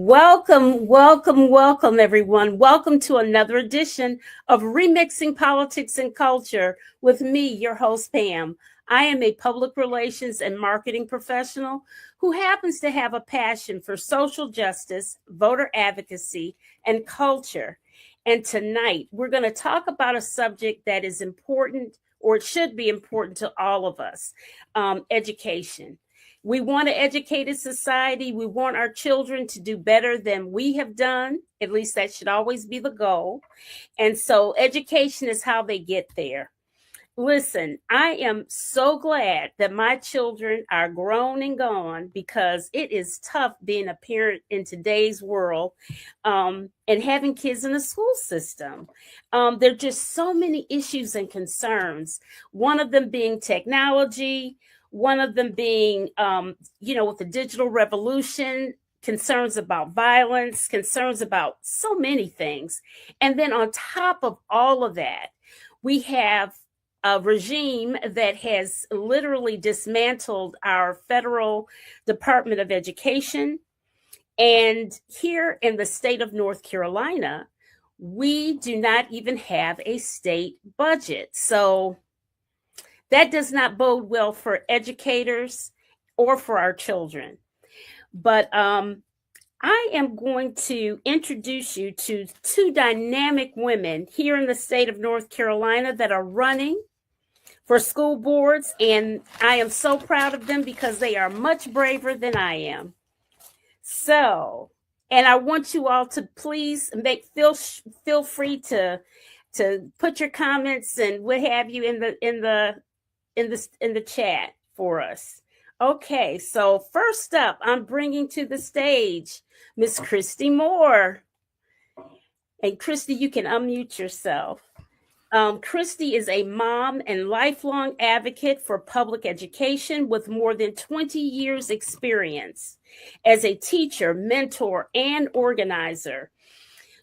Welcome, everyone. Welcome to another edition of Remixing Politics and Culture with me, your host, Pam. I am a public relations and marketing professional who happens to have a passion for social justice, voter advocacy, and culture. And tonight, we're going to talk about a subject that is important, or it should be important to all of us, education. We want an educated society. We want our children to do better than we have done. At least that should always be the goal. And so education is how they get there. Listen, I am so glad that my children are grown and gone because it is tough being a parent in today's world and having kids in the school system. There are just so many issues and concerns, one of them being technology, one of them being, with the digital revolution, concerns about violence, concerns about so many things. And then on top of all of that, we have a regime that has literally dismantled our federal Department of Education. And here in the state of North Carolina, we do not even have a state budget. So that does not bode well for educators or for our children. But I am going to introduce you to two dynamic women here in the state of North Carolina that are running for school boards, and I am so proud of them because they are much braver than I am. So, and I want you all to please feel free to put your comments and what have you in the chat for us. Okay, so first up, I'm bringing to the stage Miss Christy Moore. And Christy, you can unmute yourself. Christy is a mom and lifelong advocate for public education with more than 20 years experience as a teacher, mentor, and organizer.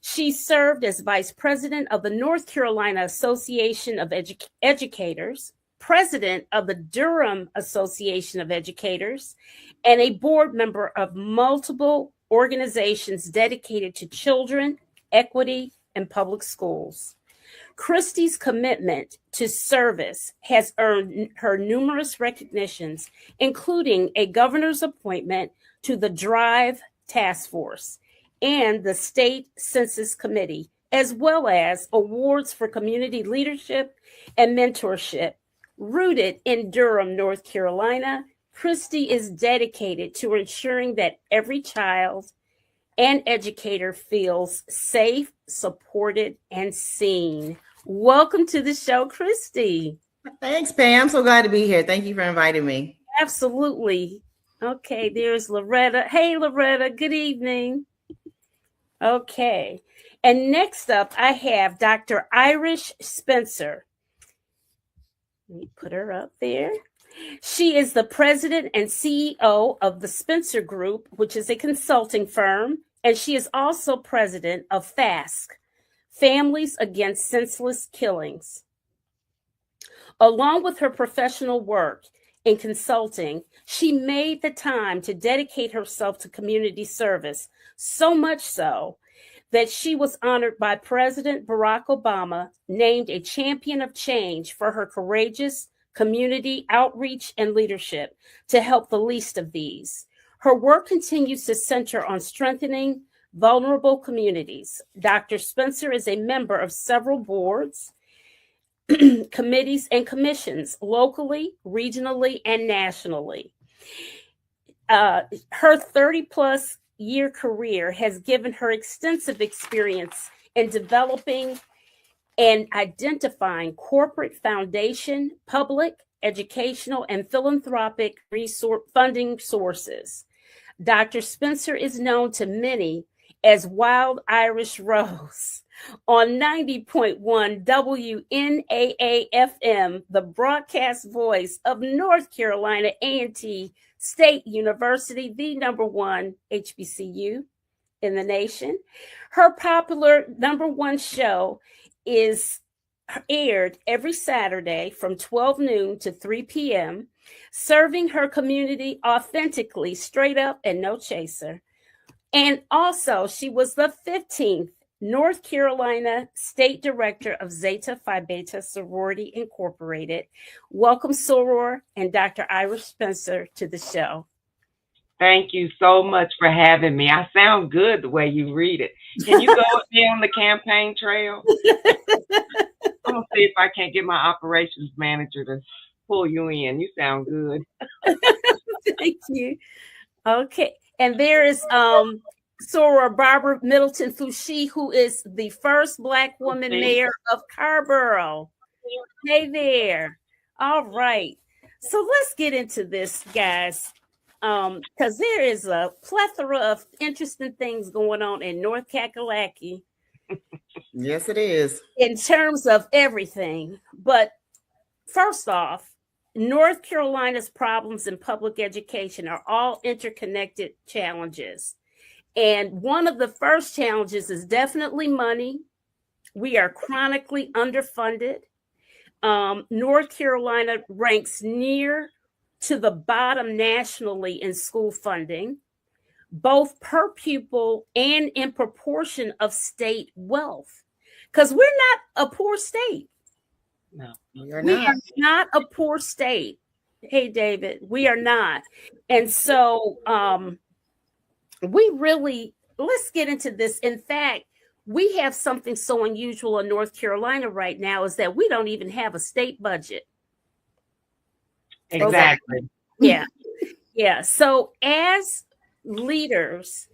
She served as vice president of the North Carolina Association of Educators, president of the Durham Association of Educators, and a board member of multiple organizations dedicated to children, equity, and public schools. Christy's commitment to service has earned her numerous recognitions, including a governor's appointment to the DRIVE Task Force and the State Census Committee, as well as awards for community leadership and mentorship. Rooted in Durham, North Carolina, Christy is dedicated to ensuring that every child and educator feels safe, supported, and seen. Welcome to the show, Christy. Thanks, Pam. I'm so glad to be here. Thank you for inviting me. Absolutely. Okay, there's Loretta. Hey, Loretta, good evening. Okay, and next up, I have Dr. Irish Spencer. Let me put her up there. She is the president and CEO of the Spencer Group, which is a consulting firm, and she is also president of FASC, Families Against Senseless Killings. Along with her professional work in consulting, she made the time to dedicate herself to community service, so much so that she was honored by President Barack Obama, named a champion of change for her courageous community outreach and leadership to help the least of these. Her work continues to center on strengthening vulnerable communities. Dr. Spencer is a member of several boards, committees, and commissions locally, regionally, and nationally. Her 30-plus year career has given her extensive experience in developing and identifying corporate foundation, public, educational, and philanthropic funding sources. Dr. Spencer is known to many as Wild Irish Rose on 90.1 WNAA-FM, the broadcast voice of North Carolina A&T State University, the number one HBCU in the nation. Her popular number one show is aired every Saturday from 12 noon to 3 p.m., serving her community authentically, straight up, and no chaser. And also, she was the 15th North Carolina State Director of Zeta Phi Beta Sorority Incorporated. Welcome, Soror and Dr. Irish Spencer, to the show. Thank you so much for having me. I sound good the way you read it. Can you go with me on the campaign trail? I'm going to see if I can't get my operations manager to pull you in. You sound good. Thank you. Okay. And there is Soror Barbara Middleton Foushee, who is the first Black woman mayor of Carborough. Hey there. All right. So let's get into this, guys. Because there is a plethora of interesting things going on in North Kakalaki. Yes, it is. In terms of everything. But first off, North Carolina's problems in public education are all interconnected challenges. And one of the first challenges is definitely money. We are chronically underfunded. North Carolina ranks near to the bottom nationally in school funding, both per pupil and in proportion of state wealth. Because we're not a poor state. No, we are not a poor state. Hey, David, we are not. And so let's get into this. In fact, we have something so unusual in North Carolina right now is that we don't even have a state budget. Exactly. Yeah. Yeah. So as leaders,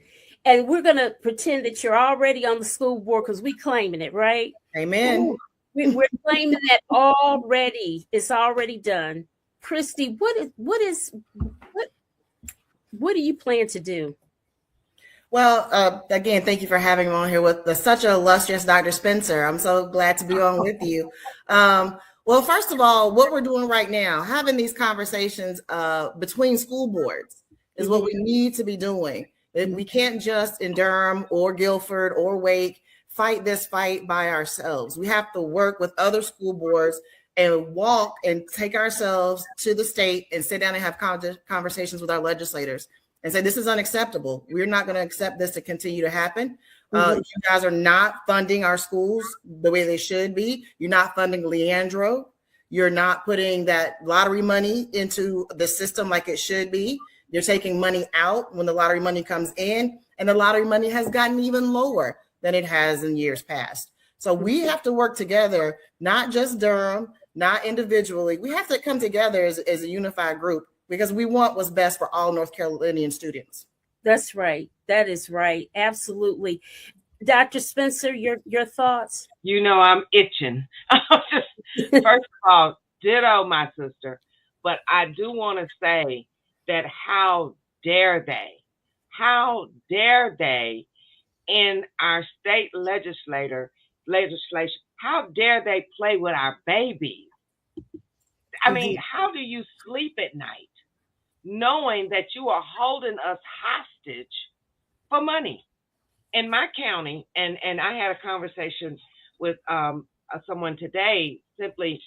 and we're going to pretend that you're already on the school board because we're claiming it, right? Amen. We're claiming that already. It's already done. Christy, what do you plan to do? Well, again, thank you for having me on here with such an illustrious Dr. Spencer. I'm so glad to be on with you. Well, first of all, what we're doing right now, having these conversations between school boards is what we need to be doing. We can't just in Durham or Guilford or Wake fight this fight by ourselves. We have to work with other school boards and walk and take ourselves to the state and sit down and have conversations with our legislators and say, this is unacceptable. We're not going to accept this to continue to happen. You guys are not funding our schools the way they should be. You're not funding Leandro. You're not putting that lottery money into the system like it should be. You're taking money out when the lottery money comes in, and the lottery money has gotten even lower than it has in years past. So we have to work together, not just Durham, not individually. We have to come together as a unified group because we want what's best for all North Carolinian students. That's right. That is right. Absolutely. Dr. Spencer, your thoughts? You know, I'm itching. First of all, ditto my sister. But I do want to say that how dare they in our state legislation, how dare they play with our babies? I mean, how do you sleep at night knowing that you are holding us hostage for money? In my county, and I had a conversation with someone today, simply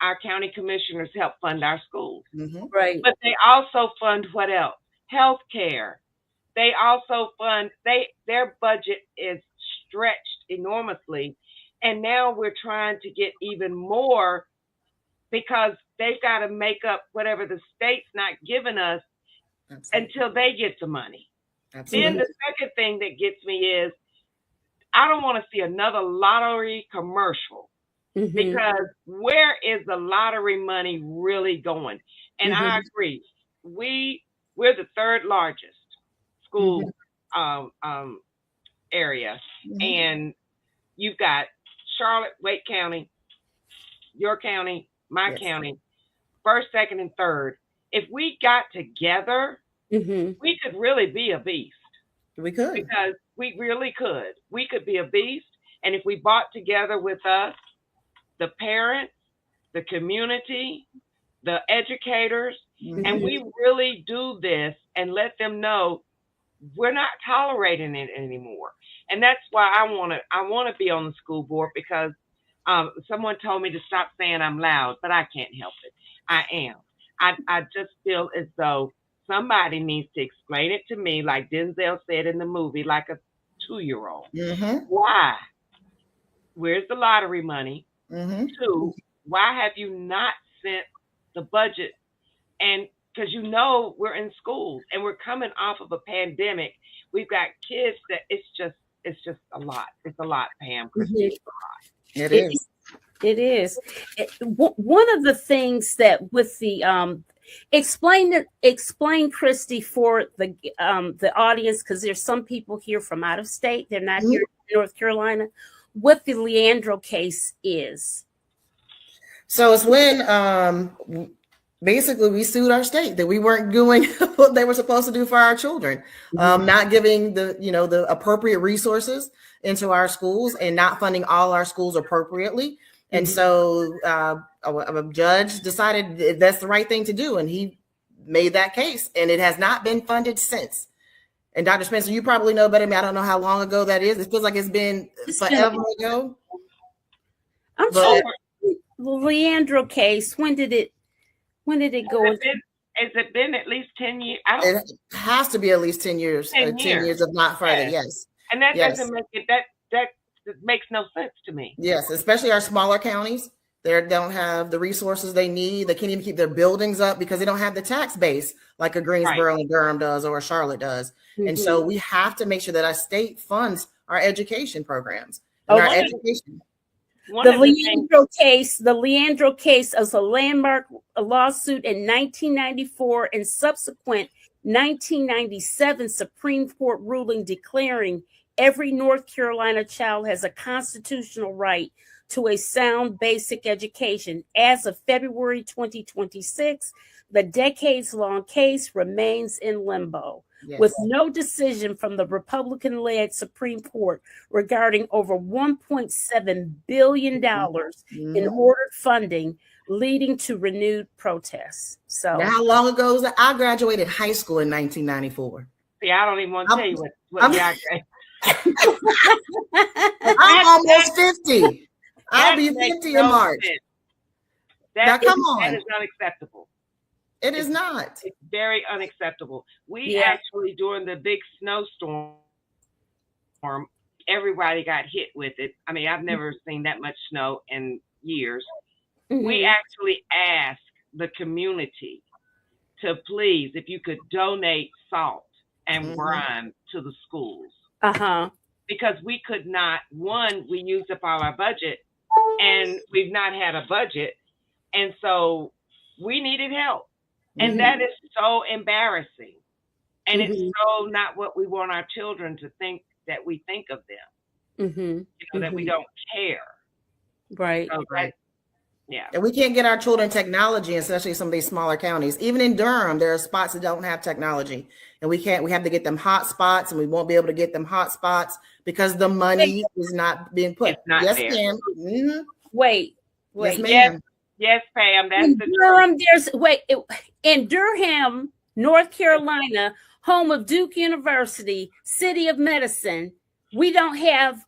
our county commissioners help fund our schools. Right. But they also fund what else? Health care. They also fund, their budget is stretched enormously. And now we're trying to get even more because they've got to make up whatever the state's not giving us until they get the money. Absolutely. Then the second thing that gets me is I don't want to see another lottery commercial because where is the lottery money really going? And I agree. We're the third largest school area. And you've got Charlotte, Wake County, your county, my county, first, second, and third. If we got together, we could really be a beast. We could. Because we really could. We could be a beast. And if we bought together with us, the parents, the community, the educators, and we really do this and let them know we're not tolerating it anymore. And that's why I want to be on the school board because someone told me to stop saying I'm loud, but I can't help it. I am. I just feel as though somebody needs to explain it to me, like Denzel said in the movie, like a 2-year-old. Mm-hmm. Why? Where's the lottery money? Mm-hmm. 2, why have you not sent the budget? And because we're in schools and we're coming off of a pandemic, we've got kids that it's just a lot. It's a lot, Pam, Christine. It It, is. it is. One of the things that with the explain Christy for the audience, because there's some people here from out of state. They're not here in North Carolina. What the Leandro case is. So it's when basically we sued our state that we weren't doing what they were supposed to do for our children, not giving the appropriate resources into our schools and not funding all our schools appropriately. And so a judge decided that's the right thing to do, and he made that case, and it has not been funded since. And Dr. Spencer, you probably know better than me. I don't know how long ago that is. It feels like it's been forever ago. I'm sure the Leandro case. When did it go? Has it been at least 10 years? It has to be at least 10 years. 10 years, if not further. Yes. And that doesn't make it that makes no sense to me. Yes, especially our smaller counties. They don't have the resources they need. They can't even keep their buildings up because they don't have the tax base like a Greensboro and Durham does or a Charlotte does. And so we have to make sure that our state funds our education programs and our education. The Leandro case is a landmark lawsuit in 1994 and subsequent 1997 Supreme Court ruling declaring every North Carolina child has a constitutional right to a sound basic education. As of February 2026, the decades-long case remains in limbo, with no decision from the Republican-led Supreme Court regarding over $1.7 billion in ordered funding, leading to renewed protests. So, now, how long ago was that? I graduated high school in 1994. See, I don't even want to tell you what I graduated. I'm almost 50. I'll be 50 in March. Now, come on. That is unacceptable. It is not. It's very unacceptable. We actually, during the big snowstorm, everybody got hit with it. I mean, I've never seen that much snow in years. We actually asked the community to please, if you could donate salt and brine to the schools. Because we could not, we used up all our budget and we've not had a budget. And so we needed help. And that is so embarrassing. And it's so not what we want our children to think that we think of them. That we don't care. Right. So And we can't get our children technology, especially some of these smaller counties. Even in Durham, there are spots that don't have technology. And we have to get them hot spots, and we won't be able to get them hot spots because the money is not being put. Yes, ma'am. Wait. Yes, ma'am. Yes, Pam. That's in Durham, in Durham, North Carolina, home of Duke University, City of Medicine, we don't have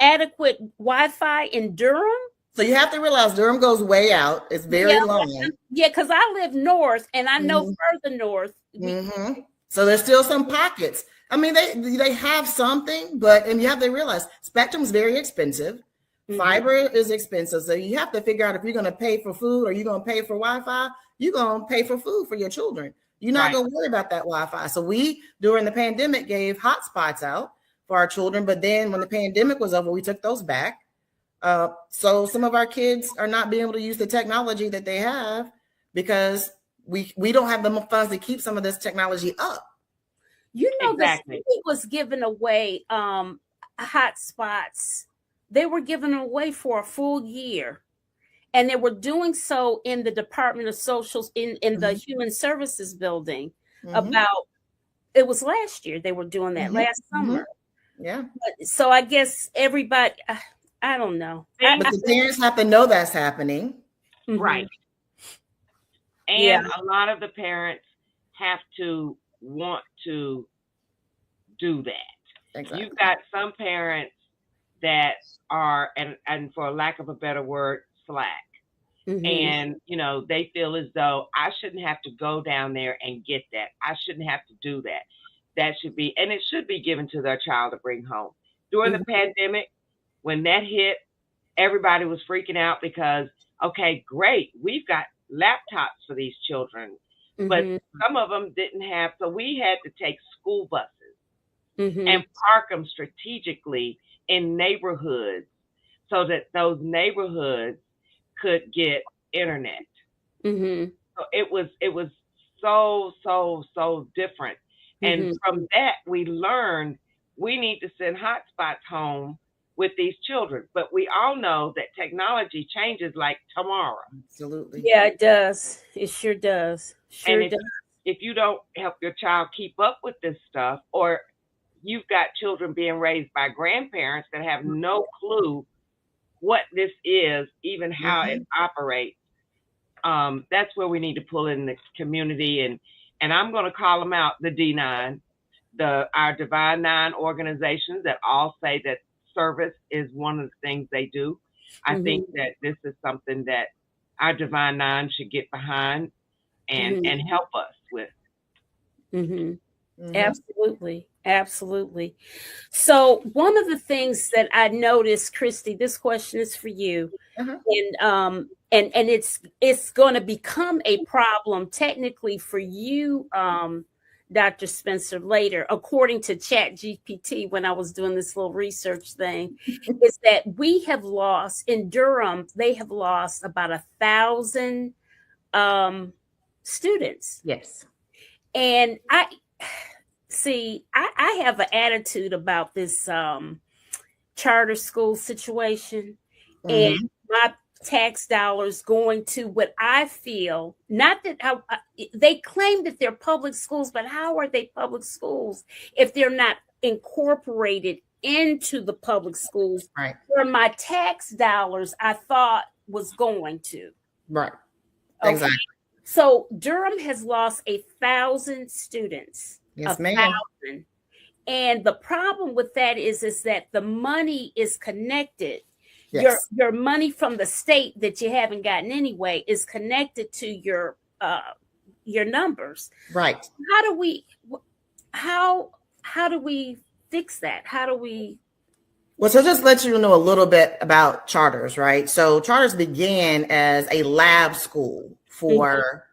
adequate Wi-Fi in Durham. So you have to realize Durham goes way out. It's very long. Yeah, because I live north, and I know further north. So there's still some pockets. I mean, they have something, and you have to realize Spectrum's very expensive. Fiber is expensive. So you have to figure out if you're going to pay for food or you're going to pay for Wi-Fi, you're going to pay for food for your children. You're not going to worry about that Wi-Fi. So we, during the pandemic, gave hotspots out for our children. But then when the pandemic was over, we took those back. So some of our kids are not being able to use the technology that they have because we don't have the funds to keep some of this technology up. You know, the city was giving away hotspots. They were giving away for a full year, and they were doing so in the Department of Socials in the Human Services building. It was last year they were doing that last summer. So I guess everybody, I don't know. But the parents have to know that's happening. Right. And a lot of the parents have to want to do that. Exactly. You've got some parents that are, and for lack of a better word, slack. And, they feel as though I shouldn't have to go down there and get that. I shouldn't have to do that. That should be, and it should be given to their child to bring home. During the pandemic, when that hit, everybody was freaking out because, okay, great, we've got laptops for these children, but some of them didn't have, so we had to take school buses and park them strategically in neighborhoods so that those neighborhoods could get internet. So it was so different. And from that, we learned we need to send hotspots home with these children. But we all know that technology changes like tomorrow. Absolutely. Yeah, it does. It sure does. Sure and does. If you don't help your child keep up with this stuff, or you've got children being raised by grandparents that have no clue what this is, even how it operates, that's where we need to pull in the community. And I'm going to call them out, the D9, our Divine Nine organizations that all say that service is one of the things they do. I think that this is something that our Divine Nine should get behind and help us with. Absolutely. Absolutely. So one of the things that I noticed, Christy, this question is for you. And it's going to become a problem technically for you, Dr. Spencer, later, according to ChatGPT, when I was doing this little research thing, is that we have lost in Durham, they have lost about 1,000 students. Yes. And I have an attitude about this charter school situation, and my tax dollars going to what I feel, not that they claim that they're public schools, but how are they public schools if they're not incorporated into the public schools where my tax dollars I thought was going to? Right. Okay. Exactly. So Durham has lost 1,000 students. Yes, ma'am. And the problem with that is that the money is connected. Yes. Your money from the state that you haven't gotten anyway is connected to your numbers. Right. How do we fix that? How do we? Well, so just let you know a little bit about charters, right? So charters began as a lab school for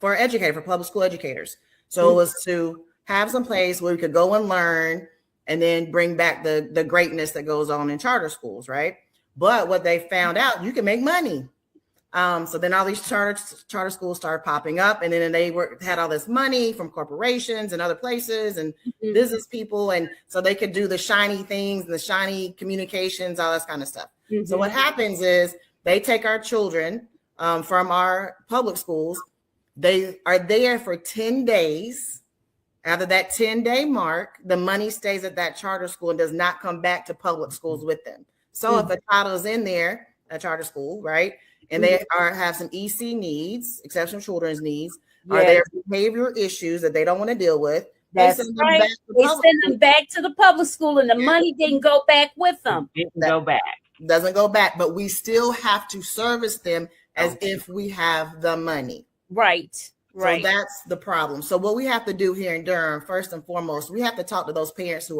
educators, for public school educators. So it was to have some place where we could go and learn and then bring back the greatness that goes on in charter schools, right? But what they found out, you can make money. So then all these charter schools started popping up, and then they had all this money from corporations and other places and business people. And so they could do the shiny things and the shiny communications, all this kind of stuff. So what happens is they take our children from our public schools. They are there for 10 days. After that 10-day mark, the money stays at that charter school and does not come back to public schools with them. So if a child is in there, a charter school, right, and they have some EC needs, exceptional children's needs, are there behavioral issues that they don't want to deal with? That's right. They send them back to the public school, and the money didn't go back with them. Doesn't go back, but we still have to service them as if we have the money. Right. So that's the problem. So what we have to do here in Durham, first and foremost, we have to talk to those parents who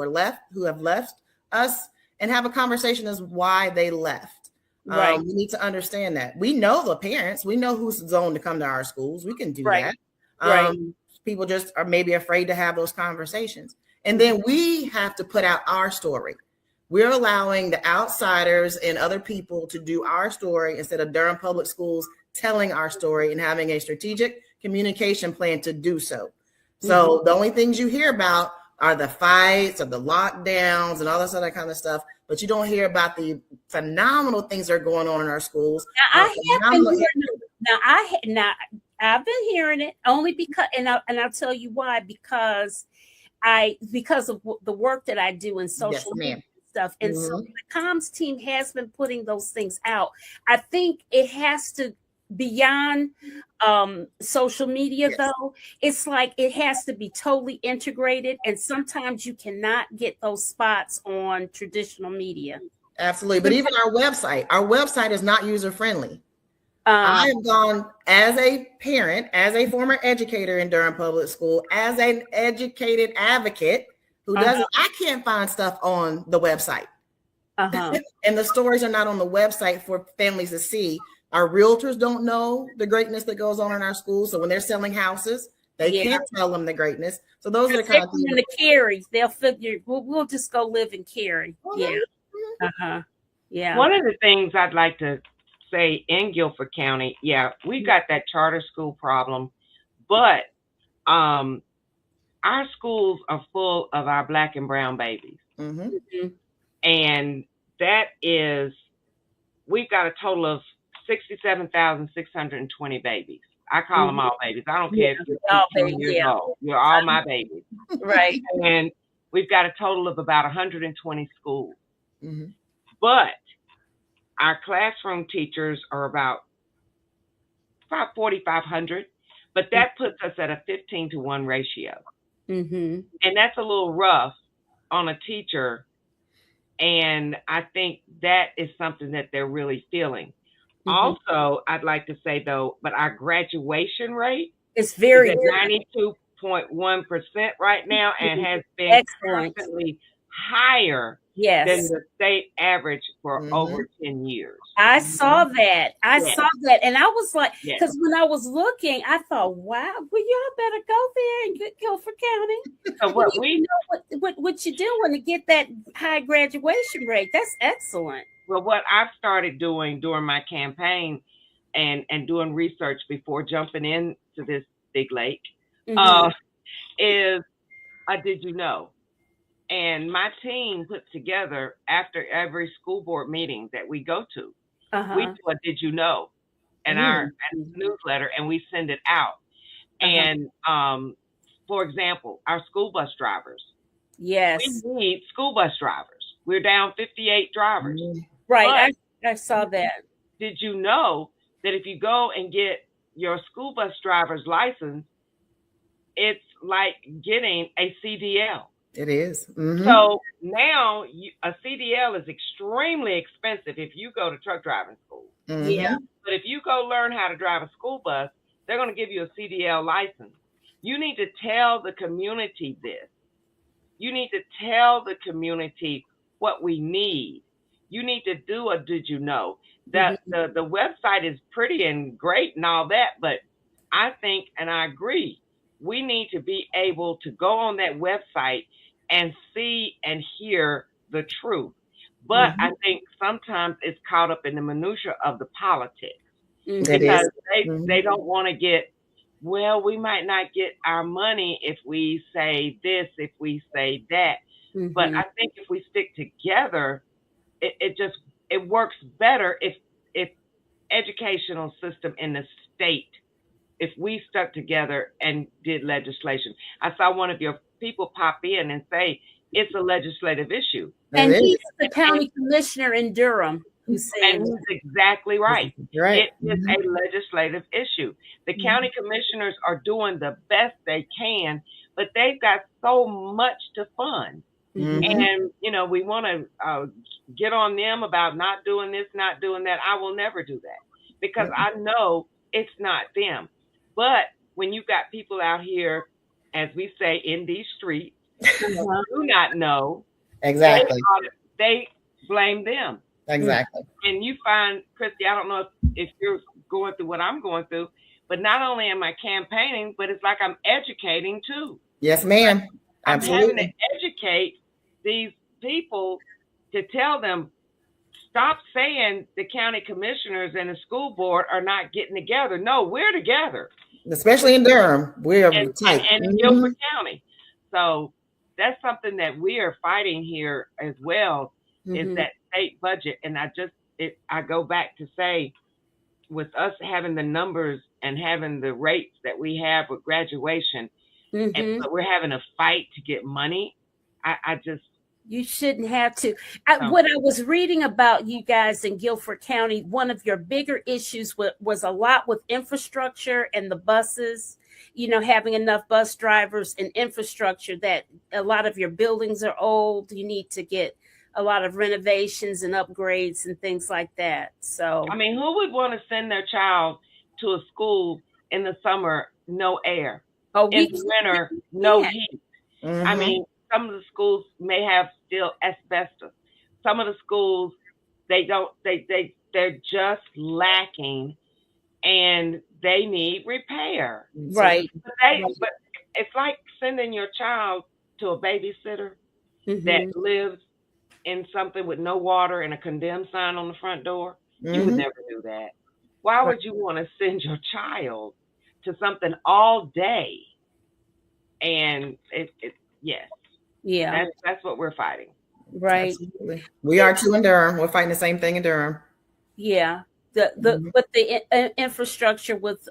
have left us, and have a conversation as why they left. Right. We need to understand that. We know the parents. We know who's zoned to come to our schools. We can do that. People just are maybe afraid to have those conversations. And then we have to put out our story. We're allowing the outsiders and other people to do our story instead of Durham Public Schools telling our story and having a strategic communication plan to do so. So the only things you hear about are the fights or the lockdowns and all this other kind of stuff, but you don't hear about the phenomenal things that are going on in our schools. Now, I've been hearing it only because, and I'll tell you why, because of the work that I do in social media stuff. And so the comms team has been putting those things out. I think it has to, beyond social media, though, it's like it has to be totally integrated, and sometimes you cannot get those spots on traditional media. Absolutely. But even our website is not user friendly. I have gone as a parent, as a former educator in Durham Public School, as an educated advocate who doesn't, I can't find stuff on the website. And the stories are not on the website for families to see. Our realtors don't know the greatness that goes on in our schools. So when they're selling houses, they can't tell them the greatness. So those are the kind of things. In the Cary, they'll figure we'll just go live in Cary. Yeah. One of the things I'd like to say in Guilford County, we got that charter school problem, but our schools are full of our Black and brown babies. And that is, we've got a total of 67,620 babies. I call them all babies. I don't care if you're 18 years old. You're all my babies. Right. And we've got a total of about 120 schools. But our classroom teachers are about 4,500, but that puts us at a 15-to-1 ratio. And that's a little rough on a teacher. And I think that is something that they're really feeling. Also, I'd like to say, though, but our graduation rate is very at 92.1% right now and has been constantly higher than the state average for over 10 years. I saw that. I saw that. And I was like, because when I was looking, I thought, wow, well, y'all better go there and get Guilford County. So what we know what you're doing to get that high graduation rate. That's excellent. Well, what I've started doing during my campaign and doing research before jumping into this big lake is Did You Know? And my team puts together, after every school board meeting that we go to, we do a Did You Know? And our newsletter, and we send it out. And for example, our school bus drivers. Yes. We need school bus drivers. We're down 58 drivers. Right. I saw that. Did you know that if you go and get your school bus driver's license, it's like getting a CDL? It is. So now a CDL is extremely expensive if you go to truck driving school. But if you go learn how to drive a school bus, they're going to give you a CDL license. You need to tell the community this. You need to tell the community what we need. You need to do a Did You Know? That the website is pretty and great and all that, but I think, and I agree, we need to be able to go on that website and see and hear the truth. But I think sometimes it's caught up in the minutia of the politics because they don't want to get, well, we might not get our money if we say this, if we say that. But I think if we stick together, it works better if educational system in the state, if we stuck together and did legislation. I saw one of your people pop in and say it's a legislative issue. And he's the county commissioner in Durham. And he's exactly right. It is a legislative issue. The county commissioners are doing the best they can, but they've got so much to fund. And, we want to get on them about not doing this, not doing that. I will never do that because I know it's not them. But when you've got people out here, as we say, in these streets, who do not know, they blame them. Exactly. And you find, Christy, I don't know if you're going through what I'm going through, but not only am I campaigning, but it's like I'm educating too. Yes, ma'am. Absolutely. I'm having to educate these people to tell them, stop saying the county commissioners and the school board are not getting together. No, we're together. Especially in Durham. We're tight. And in Guilford County. So that's something that we are fighting here as well, is that state budget. And I go back to say, with us having the numbers and having the rates that we have with graduation, and but we're having a fight to get money, you shouldn't have to. What I was reading about you guys in Guilford County, one of your bigger issues was a lot with infrastructure and the buses, having enough bus drivers and infrastructure, that a lot of your buildings are old. You need to get a lot of renovations and upgrades and things like that. So I mean, who would want to send their child to a school in the summer, no air, oh, in we the winter, no can't. heat? I Mm-hmm. mean, some of the schools may have still asbestos. Some of the schools, they don't, they're just lacking, and they need repair. Right. But it's like sending your child to a babysitter that Mm-hmm. lives in something with no water and a condemned sign on the front door. You would Mm-hmm. never do that. Why would you want to send your child to something all day? And yes, Yeah. that's what we're fighting. Right. Absolutely. We are too in Durham. We're fighting the same thing in Durham. Yeah. The Mhm. but the infrastructure with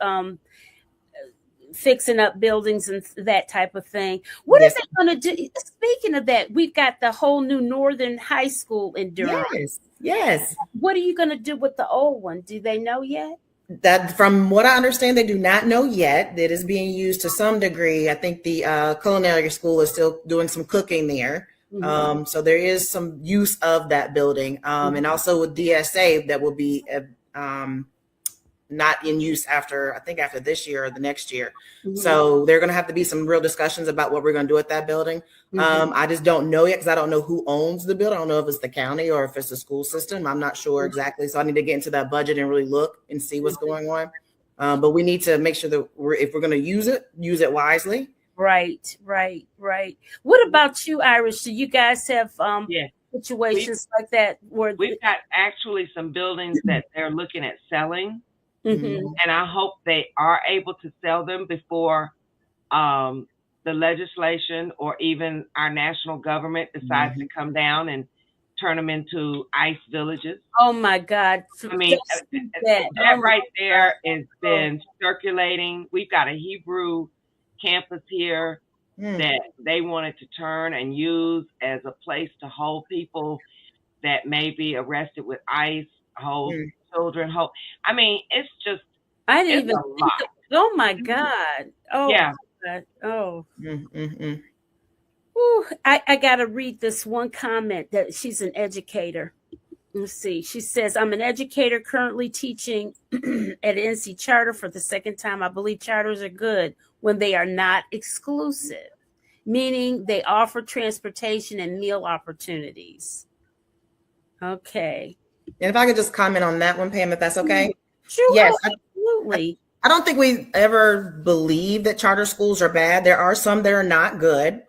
fixing up buildings and that type of thing. What is Yes. it going to do? Speaking of that, we've got the whole new Northern High School in Durham. Yes. Yes. What are you going to do with the old one? Do they know yet? That, from what I understand, they do not know yet. That is being used to some degree. I think the culinary school is still doing some cooking there. Mhm. So there is some use of that building. And also with DSA, that will be not in use after, I think, after this year or the next year. Mhm. So there are going to have to be some real discussions about what we're going to do with that building. I just don't know yet because I don't know who owns the building. I don't know if it's the county or if it's the school system. I'm not sure exactly. So I need to get into that budget and really look and see what's going on. But we need to make sure that if we're going to use it wisely. Right. What about you, Irish? Do you guys have Yeah. situations like that where We've got actually some buildings that they're looking at selling, Mhm. and I hope they are able to sell them before the legislation or even our national government decides to come down and turn them into ICE villages. Oh my God! I mean, Just do that Oh my right there God. has been circulating. We've got a Hebrew campus here that they wanted to turn and use as a place to hold people that may be arrested with ICE, hold children, hold. I mean, it's just, I didn't it's even a think lot. of. Oh my God! Oh Yeah. my God! Oh. Mm-hmm. Whew. I got to read this one comment that she's an educator. Let's see. She says, I'm an educator currently teaching at NC Charter for the second time. I believe charters are good when they are not exclusive, meaning they offer transportation and meal opportunities. Okay. And if I could just comment on that one, Pam, if that's okay. True. Yes. Oh, absolutely. I don't think we ever believe that charter schools are bad. There are some that are not good.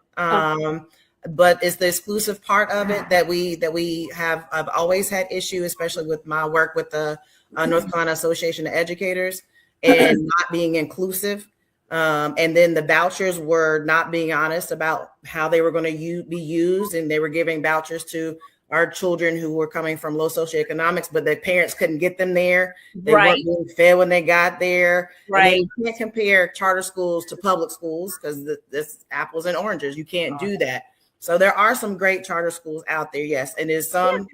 But it's the exclusive part of it that we have. I've always had issue, especially with my work with the North Carolina Association of Educators, and not being inclusive. And then the vouchers were not being honest about how they were going to be used, and they were giving vouchers to our children who were coming from low socioeconomics, but their parents couldn't get them there. They weren't being fed when they got there. Right. And then you can't compare charter schools to public schools because this apples and oranges. You can't do that. So there are some great charter schools out there, yes, and there's some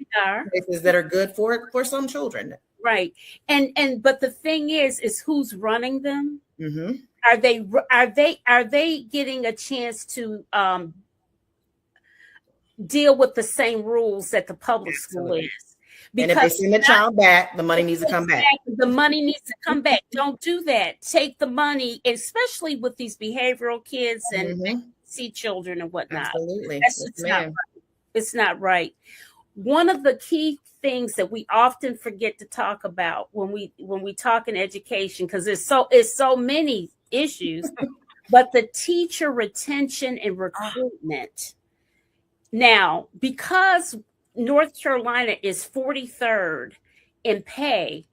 places that are good for some children. Right. But the thing is who's running them? Mm-hmm. Are they getting a chance to deal with the same rules that the public school is? Because and if they send the child back, the money needs to come back. The money needs to come back. Don't do that. Take the money, especially with these behavioral kids and see children and whatnot. Absolutely. That's just not right. It's not right. One of the key things that we often forget to talk about when we talk in education, because it's so many issues, but the teacher retention and recruitment. Now, because North Carolina is 43rd in pay,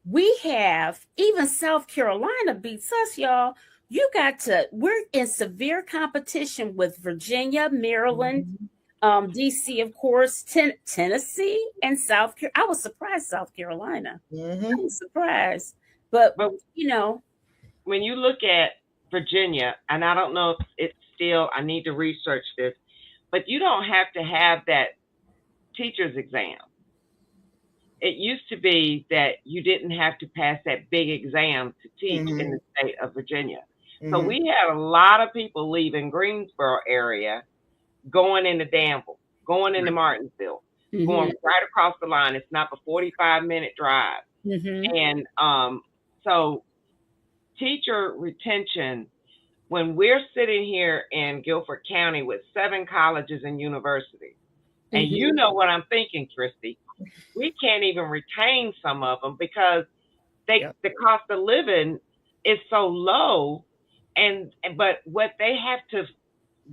we have, even South Carolina beats us, y'all. We're in severe competition with Virginia, Maryland, DC, of course, Tennessee, and South Carolina. I was surprised, South Carolina. I was surprised. But you know. When you look at Virginia, and I don't know if it's still, I need to research this, but you don't have to have that teacher's exam. It used to be that you didn't have to pass that big exam to teach in the state of Virginia. So we had a lot of people leaving Greensboro area, going into Danville, going into Martinsville, going right across the line. It's not a 45-minute drive. And so teacher retention, when we're sitting here in Guilford County with 7 colleges and universities, and you know what I'm thinking, Christy, we can't even retain some of them because the cost of living is so low, but what they have to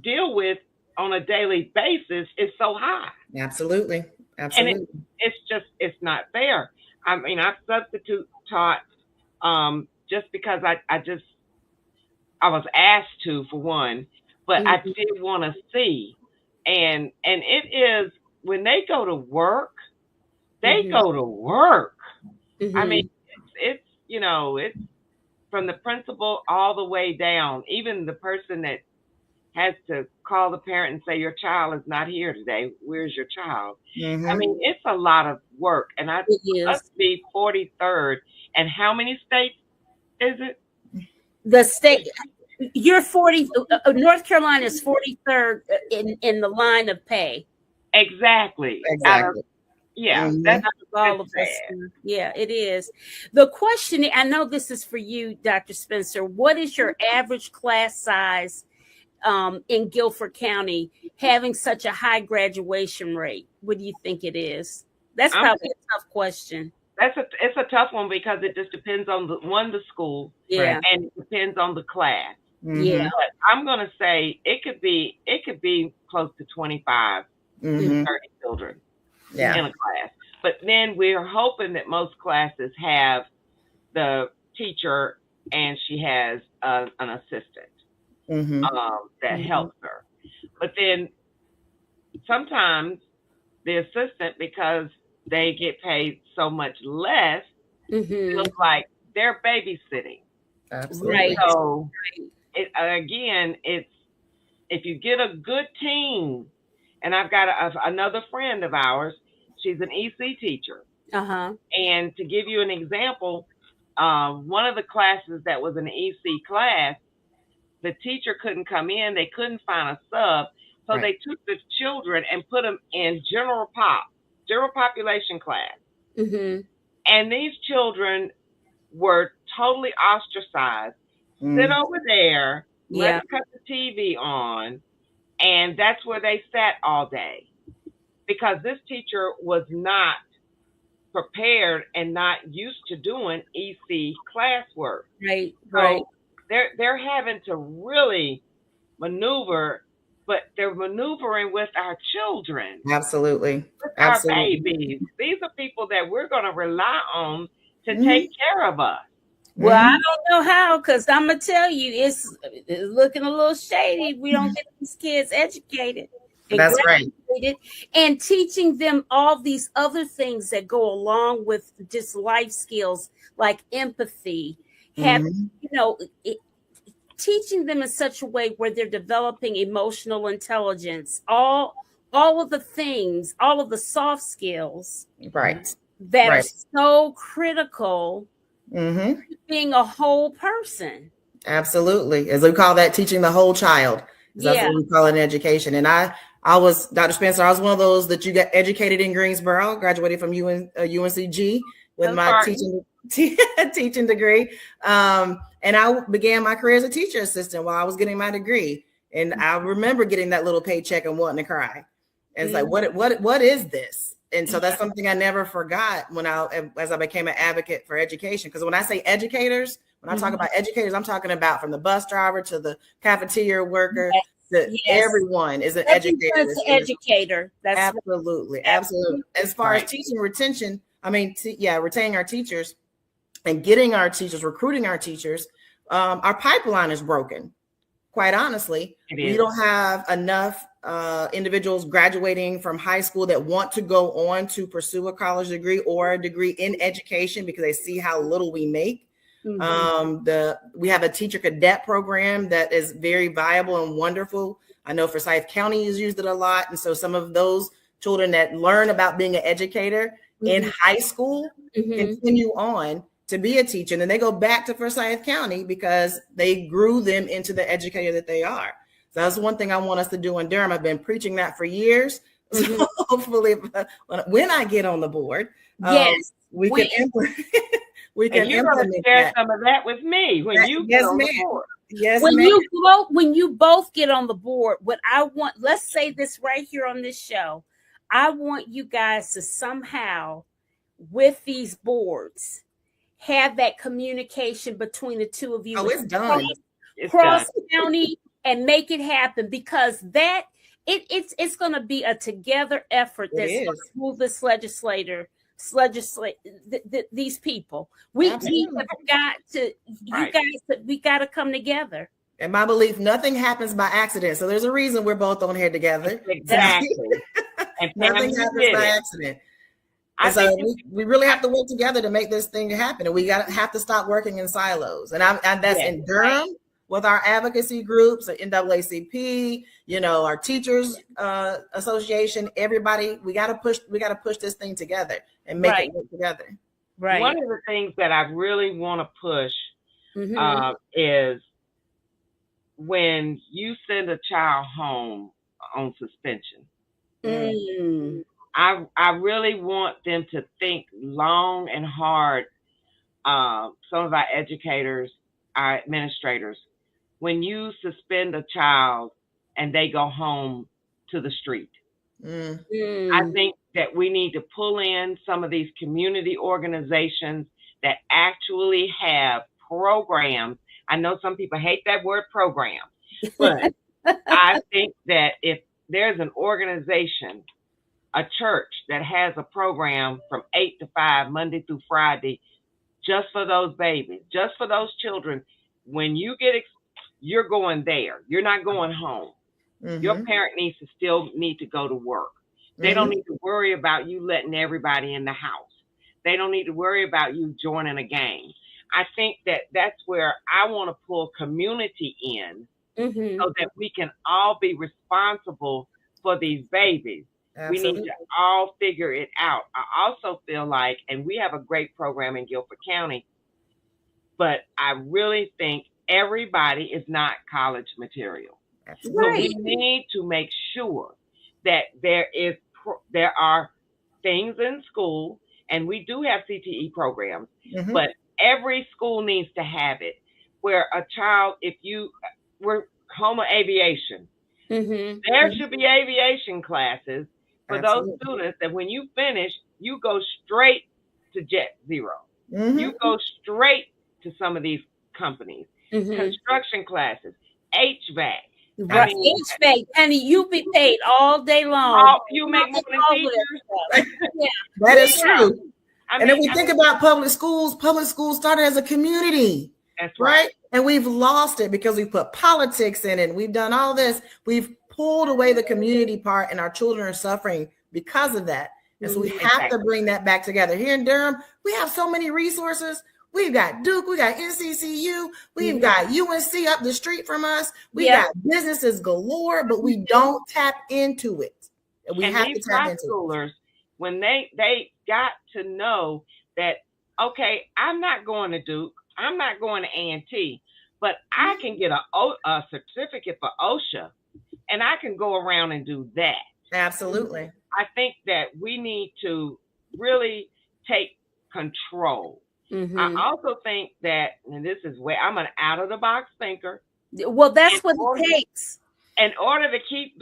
deal with on a daily basis is so high. Absolutely. And it's not fair. I mean, I've substitute taught just because I was asked to, for one, but I did want to see. And it is, when they go to work, they go to work. I mean, it's it's from the principal all the way down, even the person that has to call the parent and say, your child is not here today. Where's your child? I mean, it's a lot of work. And I must be 43rd. And how many states is it? The state, you're 40, North Carolina is 43rd in the line of pay. Exactly. That's all of us. Yeah, it is. The question, I know this is for you, Dr. Spencer. What is your average class size in Guilford County, having such a high graduation rate? What do you think it is? That's probably a tough question. It's a tough one because it just depends on the school, and it depends on the class. Yeah, but I'm gonna say it could be close to 25 to 30 children in a class. But then we're hoping that most classes have the teacher and she has an assistant that helps her. But then sometimes the assistant, because they get paid so much less, feels like they're babysitting. Absolutely. Right. So it's if you get a good team, and I've got another friend of ours, she's an EC teacher. And to give you an example, one of the classes that was an EC class, the teacher couldn't come in, they couldn't find a sub, so they took the children and put them in general population class. And these children were totally ostracized. Sit over there, let's cut the TV on, and that's where they sat all day. Because this teacher was not prepared and not used to doing EC classwork. So they're having to really maneuver, but they're maneuvering with our children. Absolutely. With our babies. These are people that we're going to rely on to take care of us. Well, I don't know how, because I'm going to tell you, it's looking a little shady. We don't get these kids educated. That's right. And teaching them all these other things that go along with just life skills like empathy, teaching them in such a way where they're developing emotional intelligence, all of the things, all of the soft skills that are so critical to being a whole person. Absolutely. As we call that, teaching the whole child. That's what we call it in education. And I was, Dr. Spencer, I was one of those that you got educated in Greensboro, graduated from UNCG with my teaching degree. And I began my career as a teacher assistant while I was getting my degree. And I remember getting that little paycheck and wanting to cry. And it's like, what is this? And so that's something I never forgot as I became an advocate for education. Because when I say educators, when I talk about educators, I'm talking about from the bus driver to the cafeteria worker. Everyone is an educator. That's absolutely. As far as teaching retention, I mean, retaining our teachers and getting our teachers, recruiting our teachers, our pipeline is broken. Quite honestly, we don't have enough individuals graduating from high school that want to go on to pursue a college degree or a degree in education because they see how little we make. We have a teacher cadet program that is very viable and wonderful. I know Forsyth County has used it a lot. And so some of those children that learn about being an educator in high school continue on to be a teacher. And then they go back to Forsyth County because they grew them into the educator that they are. So that's one thing I want us to do in Durham. I've been preaching that for years. So hopefully when I get on the board, Yes, we can implement. We can And you're going to implement share that. some of that with me when you get Yes, on the ma'am. board. Yes, when ma'am. you both get on the board, what I want, let's say this right here on this show, I want you guys to somehow, with these boards, have that communication between the two of you. Oh, it's done. Cross county and make it happen, because that it's going to be a together effort that's going to move this these people. We have got to, we got to come together. And my belief, nothing happens by accident. So there's a reason we're both on here together. Exactly. And nothing happens by accident. And so we really have to work together to make this thing happen. And we have to stop working in silos. And that's in Durham with our advocacy groups, the NAACP, our teachers association, everybody. We got to push this thing together and make it work together. Right. One of the things that I really want to push is when you send a child home on suspension. I really want them to think long and hard. Some of our educators, our administrators, when you suspend a child and they go home to the street, I think that we need to pull in some of these community organizations that actually have programs. I know some people hate that word program, but I think that if there's an organization, a church that has a program from 8 to 5, Monday through Friday, just for those babies, just for those children, when you you're going there. You're not going home. Your parent needs to go to work. They don't need to worry about you letting everybody in the house. They don't need to worry about you joining a gang. I think that that's where I want to pull community in so that we can all be responsible for these babies. Absolutely. We need to all figure it out. I also feel like, and we have a great program in Guilford County, but I really think everybody is not college material. So we need to make sure that there are things in school, and we do have CTE programs, but every school needs to have it, where a child, we're home of aviation, there should be aviation classes for those students that when you finish, you go straight to Jet Zero. You go straight to some of these companies. Construction classes, HVAC. Right. HVAC, honey, you be paid all day long. You make more than teachers. That is true. And then we think about public schools started as a community. That's right. And we've lost it because we put politics in it. We've done all this. We've pulled away the community part, and our children are suffering because of that. And so we have to bring that back together. Here in Durham, we have so many resources. We've got Duke, we got NCCU, we've got UNC up the street from us. We got businesses galore, but we don't tap into it. And we have to tap into schoolers, when they got to know that, okay, I'm not going to Duke, I'm not going to A&T, but I can get a certificate for OSHA, and I can go around and do that. Absolutely. I think that we need to really take control. I also think that, and this is where I'm an out-of-the-box thinker. Well, that's what it takes. In order to keep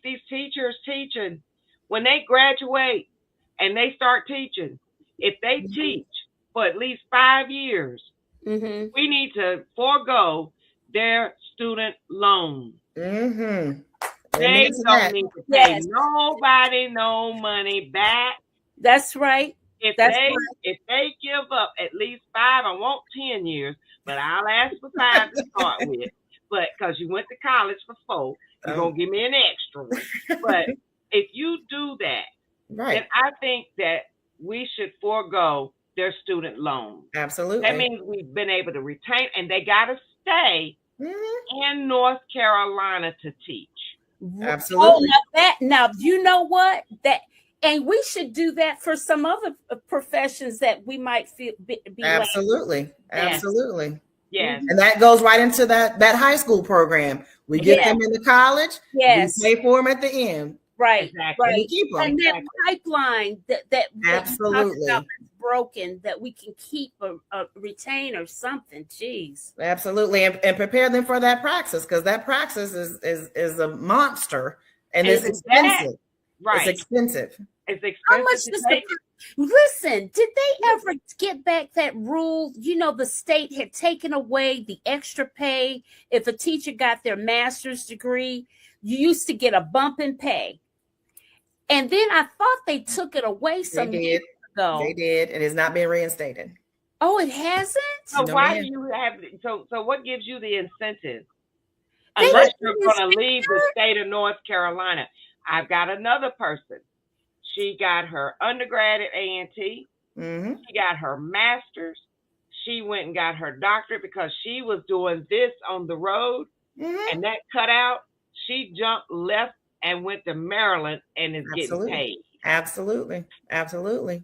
these teachers teaching, when they graduate and they start teaching, if they teach for at least 5 years, we need to forego their student loan. They don't need to pay nobody no money back. That's right. If they give up at least 5, I want 10 years, but I'll ask for 5 to start with. But because you went to college for 4, you're going to give me an extra one. But if you do that, then I think that we should forego their student loan. Absolutely. That means we've been able to retain, and they got to stay in North Carolina to teach. Absolutely. Now, you know what? And we should do that for some other professions that we might be absolutely. Absolutely. Yes. And that goes right into that high school program. We get them into college. Yes. We pay for them at the end. Right, Exactly. and we right. keep them. And that pipeline that you talked Absolutely. about that's broken, that we can keep or retain or something. Jeez. Absolutely, and prepare them for that praxis, because that praxis is a monster, and it's Isn't that expensive. It's right? expensive. It's How much expensive does to the take. listen? Did they ever get back that rule? You know, the state had taken away the extra pay if a teacher got their master's degree. You used to get a bump in pay, and then I thought they took it away They some did. years ago. They did, and it's not being reinstated. Oh, it hasn't. So No, why ma'am. do you have so what gives you the incentive? They Unless didn't you're going to reinstate leave the state of North Carolina. I've got another person. She got her undergrad at A&T. Mm-hmm. She got her master's. She went and got her doctorate because she was doing this on the road, Mm-hmm. and that cut out. She jumped left and went to Maryland and is getting Absolutely. paid. Absolutely. Absolutely.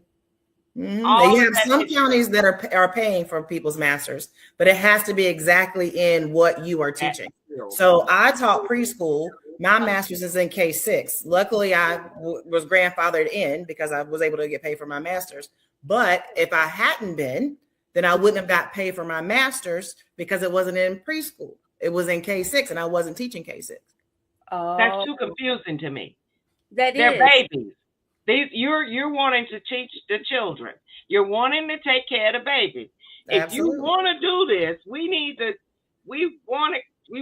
Mm-hmm. All You of have that some is- counties that are paying for people's masters, but it has to be exactly in what you are teaching. So I taught preschool. My master's is in K6. Luckily, I was grandfathered in because I was able to get paid for my master's. But if I hadn't been, then I wouldn't have got paid for my master's because it wasn't in preschool. It was in K6, and I wasn't teaching K6. That's Oh, too confusing to me. that They're is. babies. You're wanting to teach the children. You're wanting to take care of the babies. If you Absolutely. want to do this, we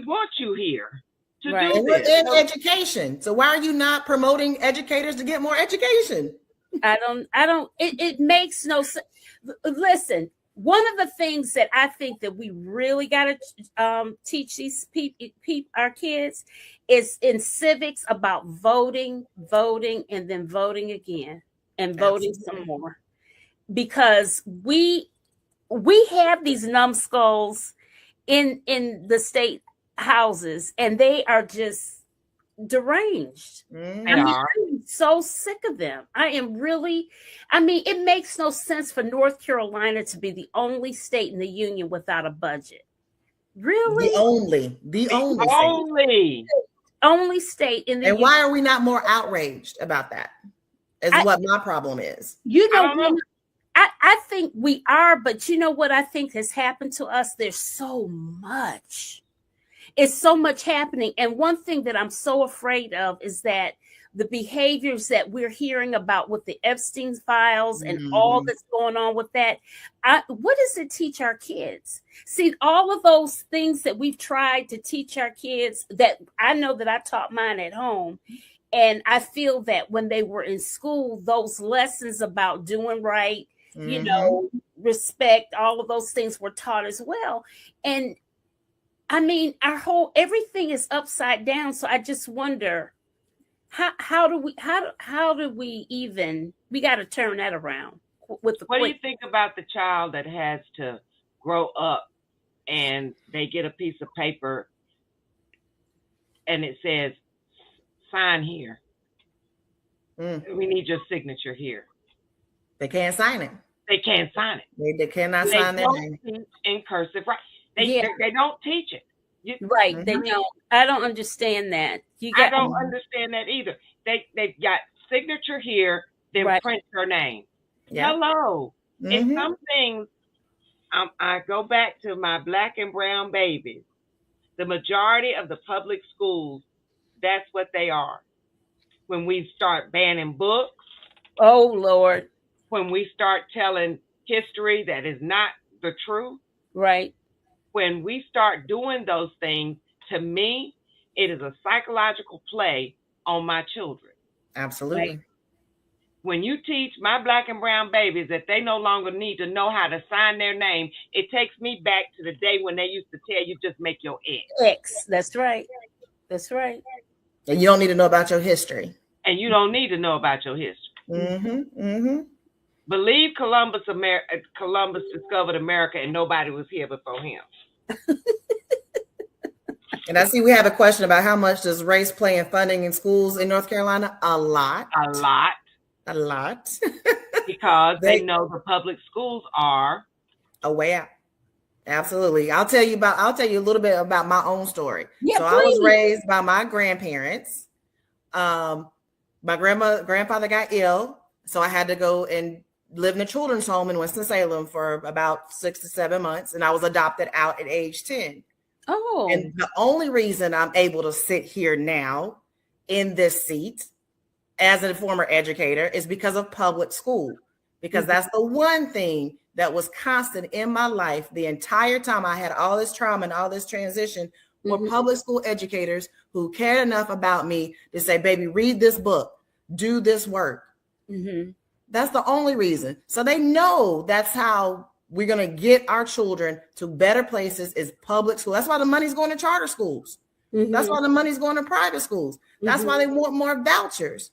want you here to Right. do And we're this. in education. So why are you not promoting educators to get more education? I don't, it makes no sense. Listen, one of the things that I think that we really got to teach these our kids is in civics about voting, and then voting again and voting Absolutely. some more, because we have these numbskulls in the state houses, and they are just deranged. Mhm. They I mean, are. I'm so sick of them. It makes no sense for North Carolina to be the only state in the union without a budget. Really? The only state. Only state in the And union. why are we not more outraged about that? Is what my problem is. You I know, don't know. I think we are, but you know what I think has happened to us? There's so much. It's so much happening. And one thing that I'm so afraid of is that the behaviors that we're hearing about with the Epstein files and all that's going on with that, what does it teach our kids? See, all of those things that we've tried to teach our kids, that I know that I taught mine at home. And I feel that when they were in school, those lessons about doing right, you know, respect, all of those things were taught as well. And I mean, everything is upside down. So I just wonder, how do we even, we got to turn that around with the What do you think about the child that has to grow up and they get a piece of paper and it says, sign here. We need your signature here. They can't sign it. They can't sign it. They cannot sign their name. In cursive, right? They don't teach it. Right. They don't. I don't understand that. I don't understand that either. They've got signature here, then print your name. Yeah. Hello. In some things, I go back to my black and brown babies. The majority of the public schools, that's what they are. When we start banning books. Oh, Lord. When we start telling history that is not the truth. Right. When we start doing those things, to me, it is a psychological play on my children. Absolutely. Right? When you teach my black and brown babies that they no longer need to know how to sign their name, it takes me back to the day when they used to tell you just make your X. That's right. That's right. And you don't need to know about your history. And you don't need to know about your history. Believe Columbus discovered America and nobody was here before him. And I see we have a question about how much does race play in funding in schools in North Carolina? A lot. A lot. Because they know the public schools are a way out. Absolutely. I'll tell you a little bit about my own story. Yeah, so please. I was raised by my grandparents. my grandfather got ill, so I had to go and live in a children's home in Winston-Salem for about 6 to 7 months, and I was adopted out at age 10. Oh. And the only reason I'm able to sit here now in this seat as a former educator is because of public school, because that's the one thing that was constant in my life the entire time I had all this trauma and all this transition were public school educators who cared enough about me to say, baby, read this book, do this work. That's the only reason. So they know that's how we're going to get our children to better places is public school. That's why the money's going to charter schools. That's why the money's going to private schools. That's why they want more vouchers,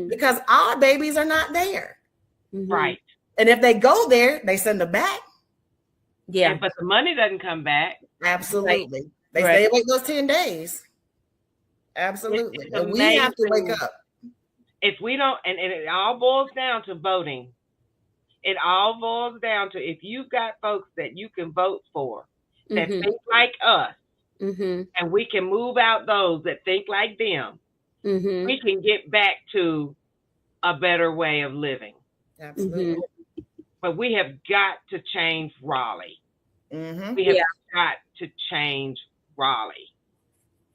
because our babies are not there. Right. And if they go there, they send them back. Yeah. But the money doesn't come back. Absolutely. Right. They stay awake those 10 days. Absolutely. And we have to wake up. If we don't, and it all boils down to voting. It all boils down to if you've got folks that you can vote for that think like us, and we can move out those that think like them, we can get back to a better way of living. Absolutely. But we have got to change Raleigh. We have got to change Raleigh.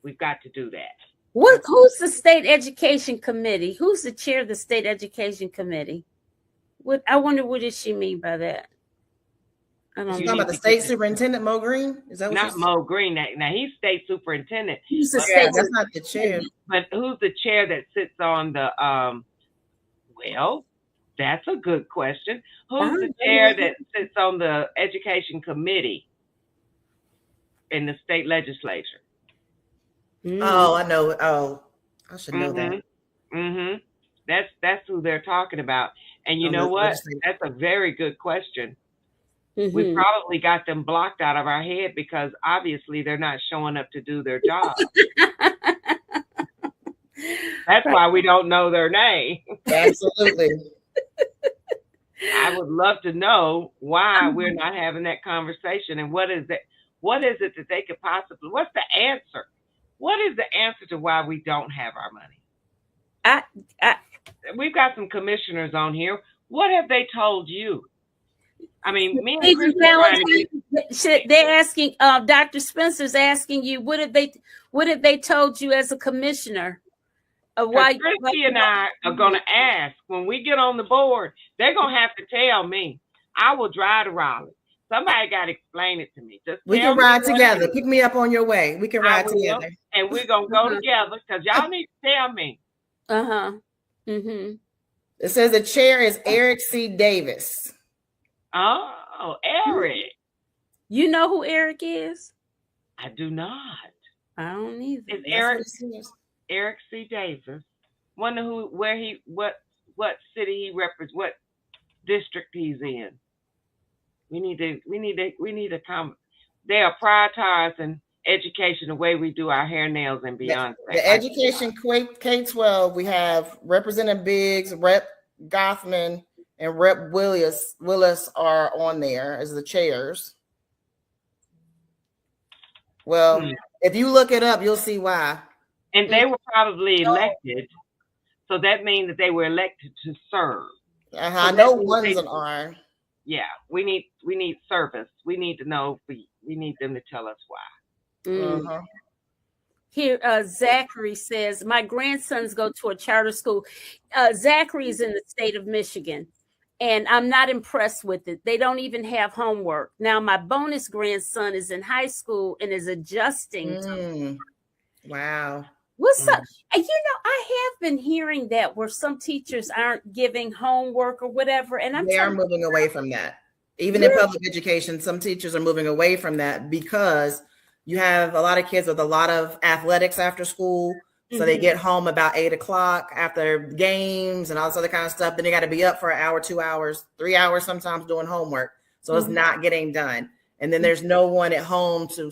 We've got to do that. Who's the state education committee? Who's the chair of the state education committee? I wonder what does she mean by that? I don't know. You're talking about the state superintendent, Mo Green? Is that what not Mo Green? Now he's state superintendent. Who's the state? That's not the chair. But who's the chair that sits on the? Well, that's a good question. Who's the chair that sits on the education committee in the state legislature? Oh, I know. Oh, I should know that. That's who they're talking about. And you know what? That's a very good question. We probably got them blocked out of our head because obviously they're not showing up to do their job. That's why we don't know their name. Absolutely. I would love to know why we're not having that conversation and what is it that they could possibly, what's the answer? What is the answer to why we don't have our money? We've got some commissioners on here. What have they told you? I mean, me and Chris they're asking, Dr. Spencer's asking you, what have they told you as a commissioner? Why Christy and I are going to ask when we get on the board. They're going to have to tell me. I will drive to Raleigh. Somebody got to explain it to me. We can ride together. Pick me up on your way. We can ride together. And we're going to go together because y'all need to tell me. It says the chair is Eric C. Davis. Oh, Eric. You know who Eric is? I do not. I don't either. It's Eric C. Davis. Wonder what city he represents, what district he's in. We need to come. They are prioritizing education the way we do our hair, nails, and beyond. The education K-12, we have Representative Biggs, Rep. Gothman, and Rep. Willis are on there as the chairs. Well, if you look it up, you'll see why. And they were probably elected, so that means that they were elected to serve. I know one's an R. Yeah, we need service. We need to know. We need them to tell us why. Here, Zachary says, my grandsons go to a charter school. Zachary is in the state of Michigan, and I'm not impressed with it. They don't even have homework. Now, my bonus grandson is in high school and is adjusting. Wow. What's up? And I have been hearing that where some teachers aren't giving homework or whatever. And they are moving away from that. Even in public education, some teachers are moving away from that because you have a lot of kids with a lot of athletics after school. So they get home about 8:00 after games and all this other kind of stuff. Then they got to be up for an hour, 2 hours, 3 hours, sometimes doing homework. So it's not getting done. And then there's no one at home to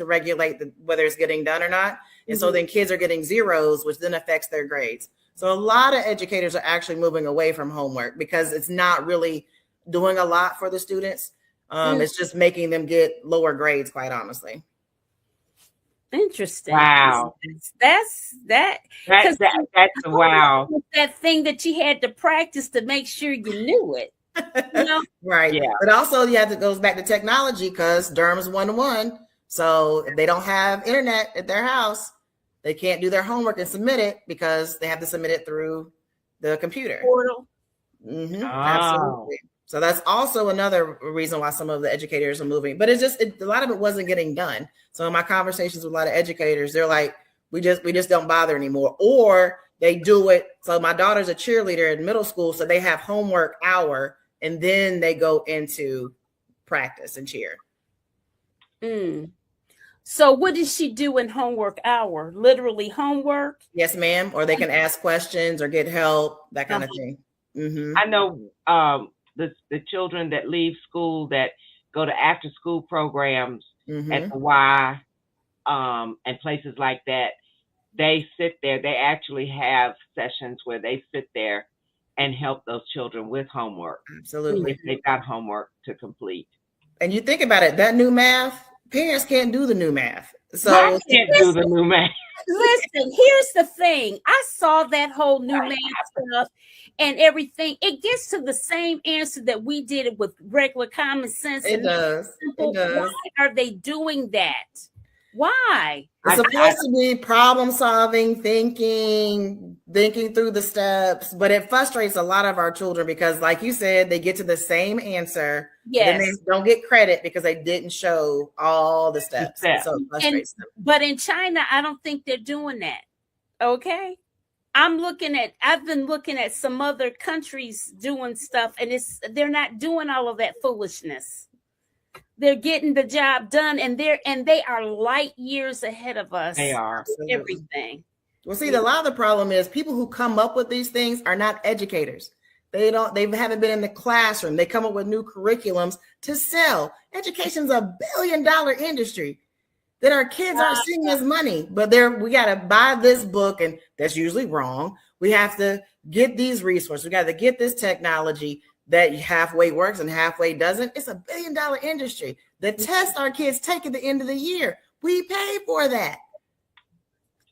regulate whether it's getting done or not. And so then kids are getting zeros, which then affects their grades. So a lot of educators are actually moving away from homework because it's not really doing a lot for the students. It's just making them get lower grades, quite honestly. Interesting. Wow. That's that. That's wow. That thing that you had to practice to make sure you knew it. You know? Right. Yeah. But also you have to goes back to technology because Durham's 1-to-1. So if they don't have internet at their house, they can't do their homework and submit it because they have to submit it through the computer. Portal. Mm-hmm. Oh. Absolutely. So that's also another reason why some of the educators are moving. But it's just a lot of it wasn't getting done. So in my conversations with a lot of educators, they're like, we just don't bother anymore. Or they do it. So my daughter's a cheerleader in middle school, so they have homework hour, and then they go into practice and cheer. So what does she do in homework hour? Literally homework? Yes, ma'am. Or they can ask questions or get help, that kind of thing. Mm-hmm. I know the children that leave school that go to after school programs at the Y and places like that. They sit there. They actually have sessions where they sit there and help those children with homework. Absolutely. If they've got homework to complete. And you think about it, that new math, parents can't do the new math. So I can't do the new math. Listen, here's the thing. I saw that whole new math stuff and everything. It gets to the same answer that we did it with regular common sense. It does. It does. Why are they doing that? Why? It's supposed to be problem solving, thinking through the steps, but it frustrates a lot of our children because, like you said, they get to the same answer. Yes. Then they don't get credit because they didn't show all the steps. So it frustrates them. But in China, I don't think they're doing that. Okay. I've been looking at some other countries doing stuff, and they're not doing all of that foolishness. They're getting the job done, and they are light years ahead of us. They are. Everything. Well, see, a lot of the problem is people who come up with these things are not educators. They haven't been in the classroom. They come up with new curriculums to sell. Education's $1 billion industry that our kids aren't seeing as money, but we got to buy this book, and that's usually wrong. We have to get these resources. We got to get this technology that halfway works and halfway doesn't. It's $1 billion industry. The test our kids take at the end of the year, we pay for that.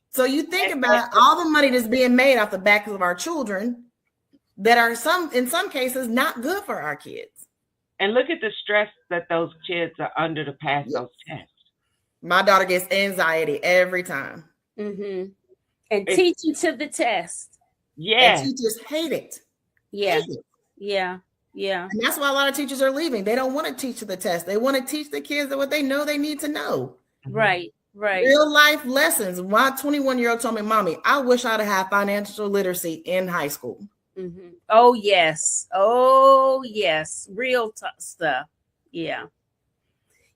So you think about all the money that's being made off the backs of our children that are in some cases not good for our kids. And look at the stress that those kids are under to pass those tests. My daughter gets anxiety every time. Mm-hmm. And teaching to the test. Yeah. And teachers hate it. Yeah. Hate it. Yeah. Yeah. And that's why a lot of teachers are leaving. They don't want to teach to the test. They want to teach the kids what they know they need to know. Right. Right. Real life lessons. My 21-year-old told me, Mommy, I wish I'd have had financial literacy in high school. Mm-hmm. Oh, yes. Oh, yes. Real stuff. Yeah.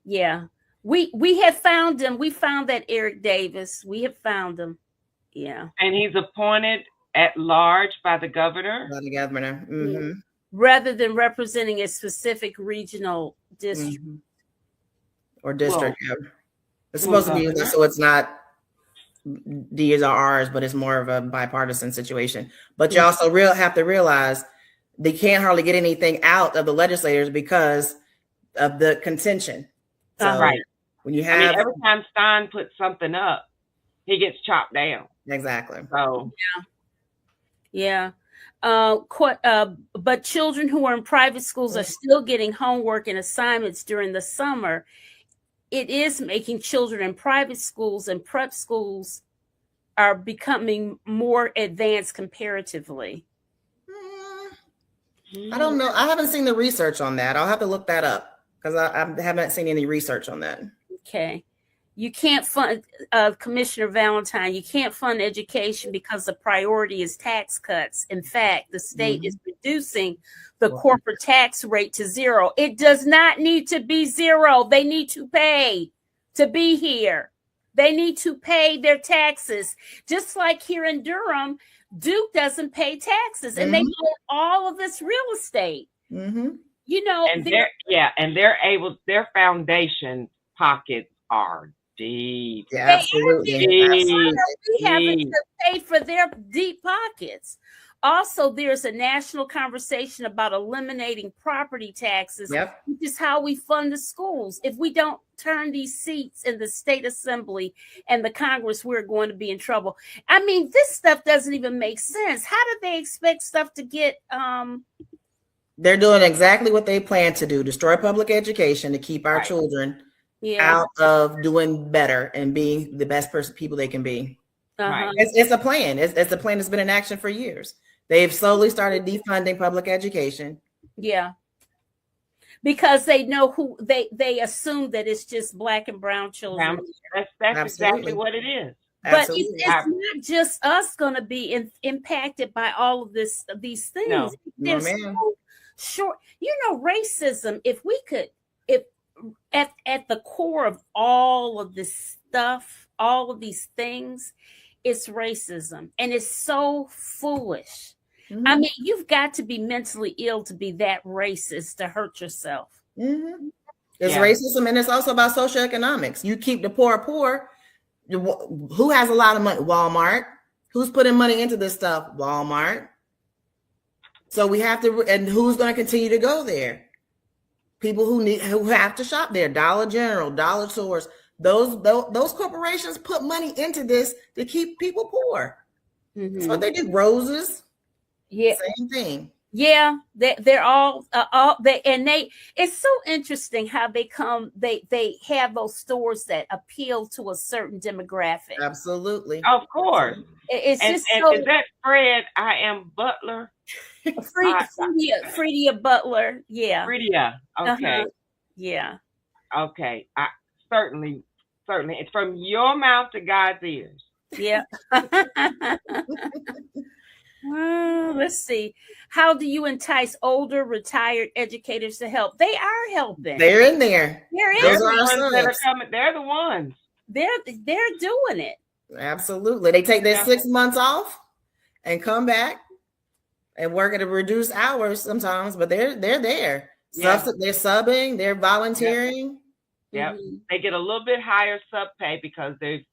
Yeah. We have found him. We found that Eric Davis. We have found him. Yeah. And he's appointed at large by the governor. By the governor. Mm-hmm. Rather than representing a specific regional district. Mm-hmm. Or district. Well, it's supposed to be so it's not D's or R's, but it's more of a bipartisan situation. But you also have to realize they can't hardly get anything out of the legislators because of the contention. So right. When you have every time Stein puts something up, he gets chopped down. Exactly. So yeah. But children who are in private schools are still getting homework and assignments during the summer. It is making children in private schools and prep schools are becoming more advanced comparatively. I don't know. I haven't seen the research on that. I'll have to look that up because I haven't seen any research on that. Okay. You can't fund, Commissioner Valentine, you can't fund education because the priority is tax cuts. In fact, the state is reducing the corporate tax rate to 0. It does not need to be 0. They need to pay to be here. They need to pay their taxes. Just like here in Durham, Duke doesn't pay taxes and they own all of this real estate. Mm-hmm. You know, and their foundation pockets are deep. Yeah, absolutely. We have to pay for their deep pockets. also there's a national conversation about eliminating property taxes, Yep. which is how we fund the schools. If we don't turn these seats in the state assembly and the Congress, we're going to be in trouble. I mean, this stuff doesn't even make sense. How do they expect stuff to get They're doing exactly what they plan to do: destroy public education to keep our children out of doing better and being the best people they can be. Uh-huh. It's a plan. It's a plan that's been in action for years. They've slowly started defunding public education. Yeah. Because they know who they assume that it's just Black and brown children. That's exactly what it is. But it's not just us going to be impacted by all of these things. No. They're so short. You know, racism, if at the core of all of this stuff, all of these things, it's racism. And it's so foolish. Mm-hmm. I mean, you've got to be mentally ill to be that racist to hurt yourself. Mm-hmm. It's racism, and it's also about socioeconomics. You keep the poor. Who has a lot of money? Walmart. Who's putting money into this stuff? Walmart. So we have to, and who's going to continue to go there? People who have to shop there. Dollar General, dollar stores. Those corporations put money into this to keep people poor. Mm-hmm. That's what they do. Roses. Yeah. Same thing. Yeah, they're all it's so interesting how they have those stores that appeal to a certain demographic. Absolutely. Of course. It's just so, is that Fred I Am Butler? Fredia Butler. Yeah. Fredia. Okay. Uh-huh. Yeah. Okay. Certainly. It's from your mouth to God's ears. Yeah. Well, let's see. How do you entice older retired educators to help? They are helping. They're in there. They're the ones that are coming. They're the ones. They're doing it. Absolutely. They take their 6 months off and come back and work at a reduced hours sometimes, but they're there. Yeah. They're subbing. They're volunteering. Yep. Mm-hmm. They get a little bit higher sub pay because they've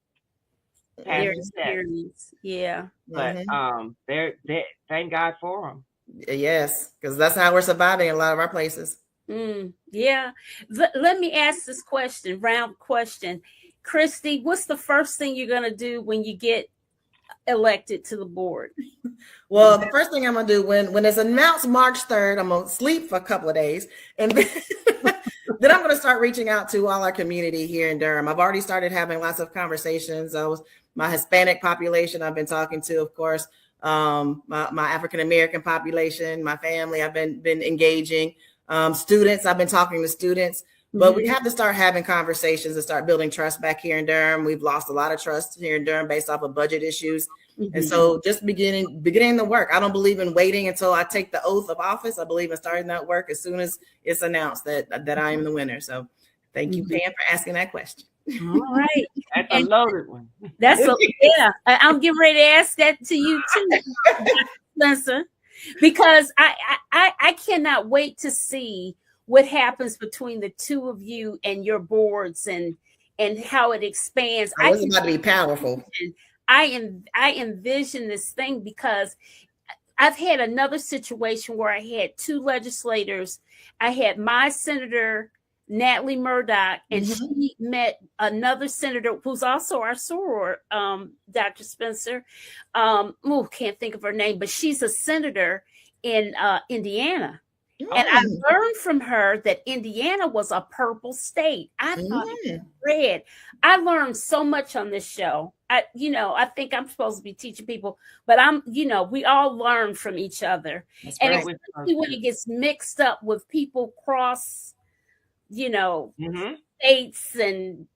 their experience. Yeah. But they're thank God for them. Yes, because that's how we're surviving in a lot of our places. Yeah. Let me ask this round question. Christy, what's the first thing you're going to do when you get elected to the board? Well, the first thing I'm going to do when it's announced March 3rd, I'm going to sleep for a couple of days. And then I'm going to start reaching out to all our community here in Durham. I've already started having lots of conversations. My Hispanic population I've been talking to, of course, my African-American population, my family, I've been engaging. Students, I've been talking to students, but we have to start having conversations and start building trust back here in Durham. We've lost a lot of trust here in Durham based off of budget issues. Mm-hmm. And so just beginning the work. I don't believe in waiting until I take the oath of office. I believe in starting that work as soon as it's announced that I am the winner. So thank you, Pam, for asking that question. All right. That's a loaded one. I'm getting ready to ask that to you too, Spencer, because I cannot wait to see what happens between the two of you and your boards and how it expands. It's about to be powerful. I envision this thing because I've had another situation where I had two legislators. I had my senator, Natalie Murdoch, and she met another senator who's also our soror, Dr. Spencer. Can't think of her name, but she's a senator in Indiana. And I learned from her that Indiana was a purple state. I thought it was red. I learned so much on this show. I think I'm supposed to be teaching people, but we all learn from each other. That's and right. Especially when it gets mixed up with people cross, states and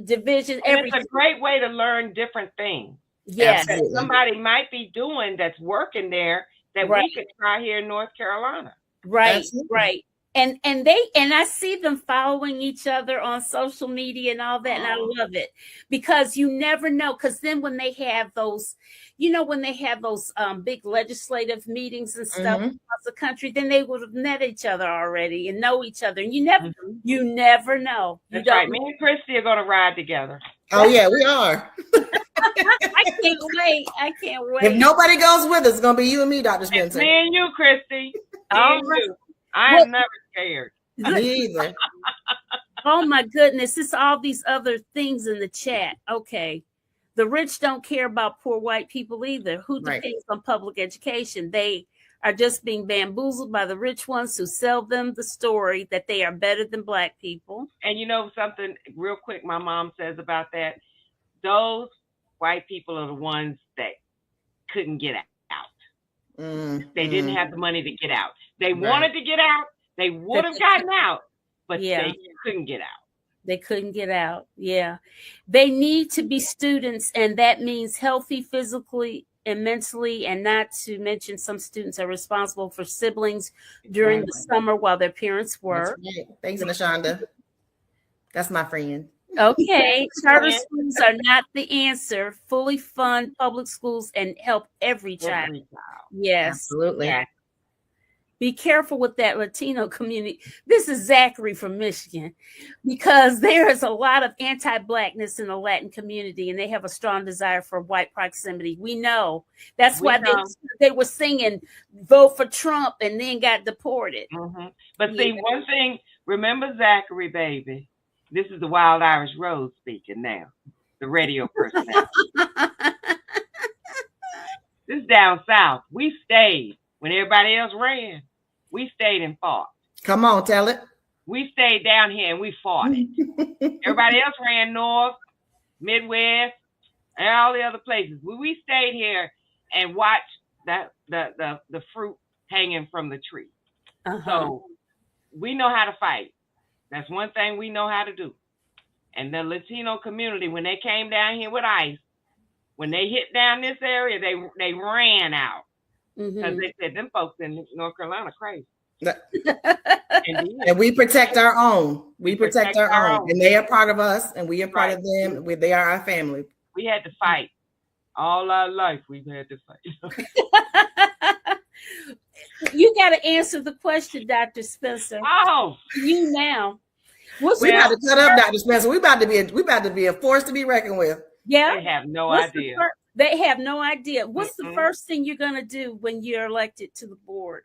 divisions. It's a great way to learn different things. Yes. That somebody might be doing that's working there that we could try here in North Carolina. Right. Absolutely. Right. And I see them following each other on social media and all that. And I love it because you never know. Because then when they have those, big legislative meetings and stuff across the country, then they would have met each other already and know each other. And you never know. That's right. Me and Christy are going to ride together. Oh yeah, we are. I can't wait. I can't wait. If nobody goes with us, it's gonna be you and me, Dr. It's Spencer. me and you, Christy. All Me and right. you. I am never scared. Me either. Oh my goodness, it's all these other things in the chat. Okay. The rich don't care about poor white people either. Who Right. depends on public education? They are just being bamboozled by the rich ones who sell them the story that they are better than black people. And you know something real quick my mom says about that? Those white people are the ones that couldn't get out. They didn't have the money to get out. They wanted to get out. They would have gotten out, but they couldn't get out. They couldn't get out. Yeah. They need to be students, and that means healthy physically and mentally, and not to mention some students are responsible for siblings during the summer while their parents work. Right. Thanks, Nashonda. That's my friend. Okay. Charter schools are not the answer. Fully fund public schools and help every child. Yes. Absolutely. Yeah. Be careful with that Latino community. This is Zachary from Michigan, because there is a lot of anti-blackness in the Latin community, and they have a strong desire for white proximity. We know. That's why they were singing "Vote for Trump" and then got deported. But see, one thing, remember Zachary, baby. This is the Wild Irish Rose speaking now, the radio personality. This is down south. We stayed when everybody else ran. We stayed and fought. Come on, tell it. We stayed down here and we fought it. Everybody else ran north, Midwest, and all the other places. We stayed here and watched the fruit hanging from the tree. So we know how to fight. That's one thing we know how to do. And the Latino community, when they came down here with ICE, when they hit down this area, they ran out. Because they said them folks in North Carolina crazy. And we protect our own. We protect our own. And they are part of us, and we are part of them. They are our family. We had to fight. All our life, we've had to fight. You got to answer the question, Dr. Spencer. Oh, you now. We about to cut up, Dr. Spencer. We about to be a force to be reckoned with. Yeah, they have no idea. They have no idea. What's the first thing you're gonna do when you're elected to the board?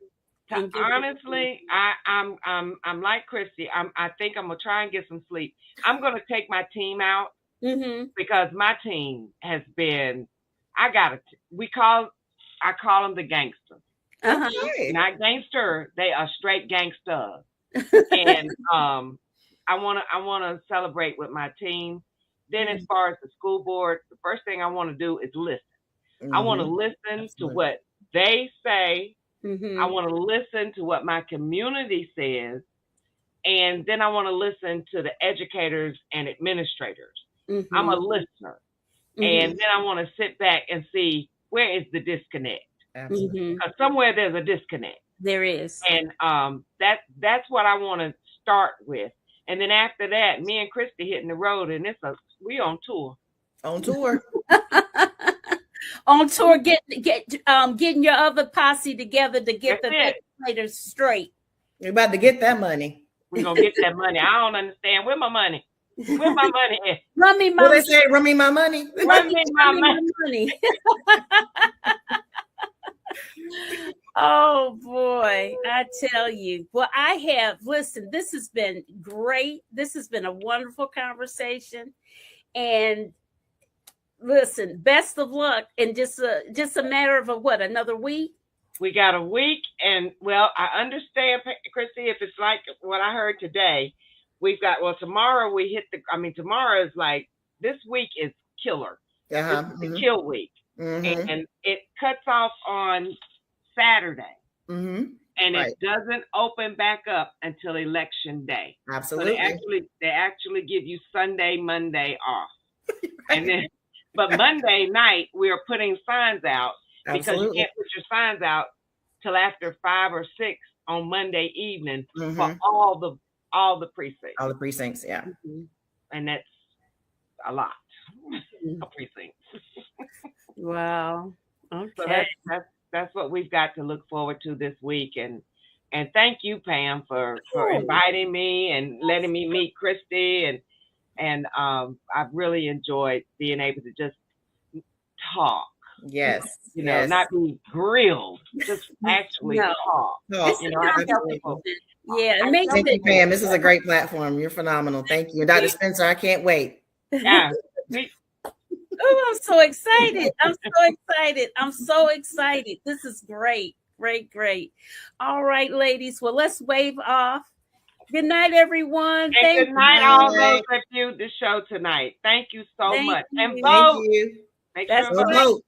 Honestly, I'm like Christy. I think I'm gonna try and get some sleep. I'm gonna take my team out because my team has been. I call them the gangsters. Not gangster. They are straight gangsters. And I wanna celebrate with my team. Then as far as the school board, the first thing I want to do is listen. I want to listen to what they say. I want to listen to what my community says. And then I want to listen to the educators and administrators. I'm a listener. And then I want to sit back and see where is the disconnect. Because somewhere there's a disconnect. There is. And that's what I want to start with. And then after that, me and Christy hitting the road, and we on tour. On tour. On tour, getting your other posse together to get the legislators straight. We're about to get that money. We're gonna get that money. I don't understand. Where my money? Where my money is? Run me my money. What they say? Run me my money. Run me my money. Oh boy, I tell you. Well, listen, this has been great. This has been a wonderful conversation. And listen, best of luck. And just a matter of another week? We got a week. And well, I understand, Christy, if it's like what I heard today, tomorrow tomorrow is like, this week is killer. This is the kill week. And it cuts off on Saturday. And it doesn't open back up until election day. Absolutely. So they actually give you Sunday, Monday off. And then, but Monday night we are putting signs out because you can't put your signs out till after 5 or 6 on Monday evening for all the precincts. All the precincts, yeah. And that's a lot of precincts. Wow. Okay. So that's what we've got to look forward to this week. And thank you, Pam, for inviting me and letting me meet Christy. And I've really enjoyed being able to just talk. Yes. You know, not be grilled, just actually No. talk. Talk. You know, I tell people. Yeah, it I makes tell Thank you, people, Pam. This is a great platform. You're phenomenal. Thank you. Dr. Spencer, I can't wait. yeah, Oh, I'm so excited. I'm so excited. I'm so excited. This is great. Great, great. All right, ladies. Well, let's wave off. Good night, everyone. and Thank good night, you. all those that viewed the show tonight. Thank you so Thank much. And you. Thank vote. you. Make That's sure and Go vote. right. vote.